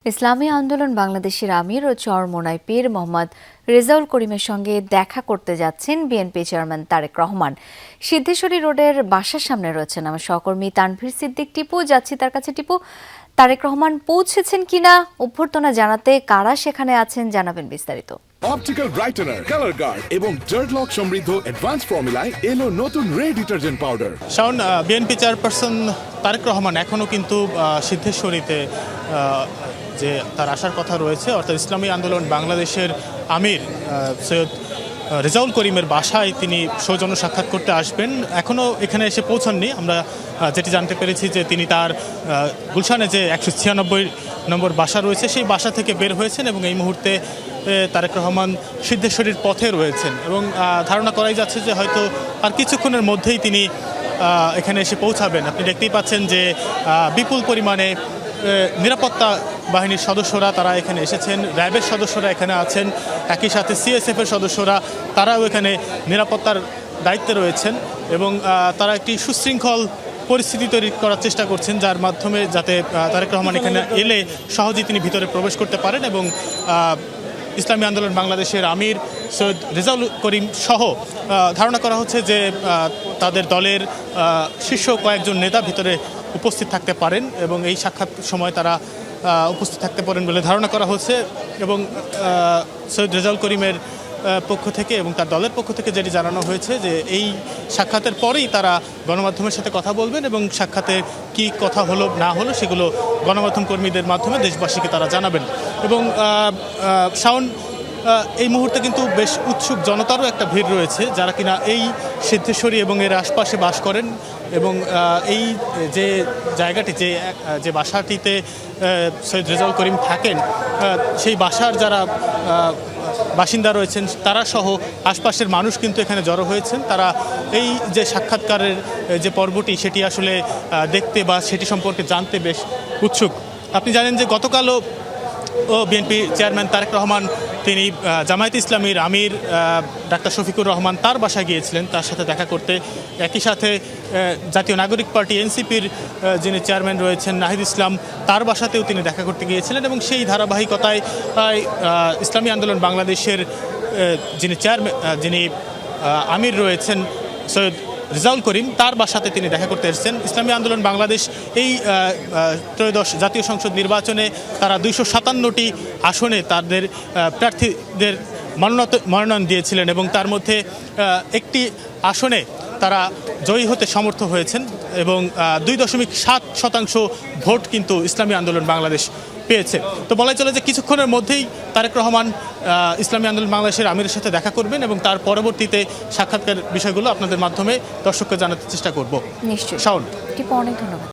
ইসলামী আন্দোলন বাংলাদেশের আমির ও চরমোনাই পীর মোহাম্মদ রেজাউল করিমের সঙ্গে দেখা করতে যাচ্ছেন বিএনপি চেয়ারম্যান তারেক রহমান। সিদ্ধেশ্বরী রোডের বাসার সামনে রয়েছেন আমার সহকর্মী তানভীর সিদ্দিক টিপু। যাচ্ছি তার কাছে। টিপু, তারেক রহমান পৌঁছেছেন কিনা, অভ্যর্থনা জানাতে কারা সেখানে আছেন, জানাবেন বিস্তারিত। অপটিক্যাল ব্রাইটেনার, কালার গার্ড এবং ডার্ট লক সমৃদ্ধ অ্যাডভান্স ফর্মুলায় এলো নতুন ray detergent powder. Shawon, BNP chairperson Tarique Rahman এখনও কিন্তু সিদ্ধেশ্বরীতে যে তার আসার কথা রয়েছে, অর্থাৎ ইসলামী আন্দোলন বাংলাদেশের আমির সৈয়দ রেজাউল করিমের বাসায় তিনি সৌজন্য সাক্ষাৎ করতে আসবেন। এখনও এখানে এসে পৌঁছাননি। আমরা যেটি জানতে পেরেছি যে তিনি তার গুলশানে যে 196 নম্বর বাসা রয়েছে সেই বাসা থেকে বের হয়েছেন এবং এই মুহূর্তে তারেক রহমান সিদ্ধেশ্বরীর পথে রয়েছেন এবং ধারণা করাই যাচ্ছে যে হয়তো আর কিছুক্ষণের মধ্যেই তিনি এখানে এসে পৌঁছাবেন। আপনি দেখতেই পাচ্ছেন যে বিপুল পরিমাণে নিরাপত্তা বাহিনীর সদস্যরা তারা এখানে এসেছেন, র্যাবের সদস্যরা এখানে আছেন, একই সাথে সিএসএফের সদস্যরা তারাও এখানে নিরাপত্তার দায়িত্বে রয়েছেন এবং তারা একটি সুশৃঙ্খল পরিস্থিতি তৈরি করার চেষ্টা করছেন, যার মাধ্যমে যাতে তারেক রহমান এখানে এলে সহজেই তিনি ভিতরে প্রবেশ করতে পারেন এবং ইসলামী আন্দোলন বাংলাদেশের আমির সৈয়দ রেজাউল করিম সহ ধারণা করা হচ্ছে যে তাদের দলের শীর্ষ কয়েকজন নেতা ভিতরে উপস্থিত থাকতে পারেন এবং এই সাক্ষাৎ সময় তারা উপস্থিত থাকতে পারেন বলে ধারণা করা হচ্ছে এবং সৈয়দ রেজাউল করিমের পক্ষ থেকে এবং তার দলের পক্ষ থেকে যেটি জানানো হয়েছে যে এই সাক্ষাতের পরেই তারা গণমাধ্যমের সাথে কথা বলবেন এবং সাক্ষাতে কি কথা হলো না হলো সেগুলো গণমাধ্যম কর্মীদের মাধ্যমে দেশবাসীকে তারা জানাবেন। এবং শাওন, এই মুহূর্তে কিন্তু বেশ উৎসুক জনতারও একটা ভিড় রয়েছে যারা কিনা এই সিদ্ধেশ্বরী এবং এর আশপাশে বাস করেন এবং এই যে জায়গাটি যে বাসাটিতে সৈয়দ রেজাউল করিম থাকেন সেই বাসার যারা বাসিন্দা রয়েছেন তারা সহ আশপাশের মানুষ কিন্তু এখানে জড়ো হয়েছেন। তারা এই যে সাক্ষাৎকারের যে পর্বটি সেটি আসলে দেখতে বা সেটি সম্পর্কে জানতে বেশ উৎসুক। আপনি জানেন যে গতকালও বিএনপি চেয়ারম্যান তারেক রহমান তিনি জামায়াতে ইসলামীর আমির ডাক্তার শফিকুর রহমান তার বাসায় গিয়েছিলেন তার সাথে দেখা করতে। একই সাথে জাতীয় নাগরিক পার্টি এনসিপির যিনি চেয়ারম্যান রয়েছেন নাহিদ ইসলাম তার বাসাতেও তিনি দেখা করতে গিয়েছিলেন এবং সেই ধারাবাহিকতায় ইসলামী আন্দোলন বাংলাদেশের যিনি আমির রয়েছেন সৈয়দ রেজাউল করিম তার বাসাতে তিনি দেখা করতে এসেছেন। ইসলামী আন্দোলন বাংলাদেশ এই ত্রয়োদশ জাতীয় সংসদ নির্বাচনে তারা 257টি আসনে তাদের প্রার্থীদের মনোনয়ন দিয়েছিলেন এবং তার মধ্যে একটি আসনে তারা জয়ী হতে সমর্থ হয়েছেন এবং 2.7% ভোট কিন্তু ইসলামী আন্দোলন বাংলাদেশ পেয়েছে। তো বলাই চলে যে কিছুক্ষণের মধ্যেই তারেক রহমান ইসলামী আন্দোলন বাংলাদেশের আমিরের সাথে দেখা করবেন এবং তার পরবর্তীতে সাক্ষাৎকার বিষয়গুলো আপনাদের মাধ্যমে দর্শককে জানাতে চেষ্টা করব। নিশ্চয়ই শাওন, অনেক ধন্যবাদ।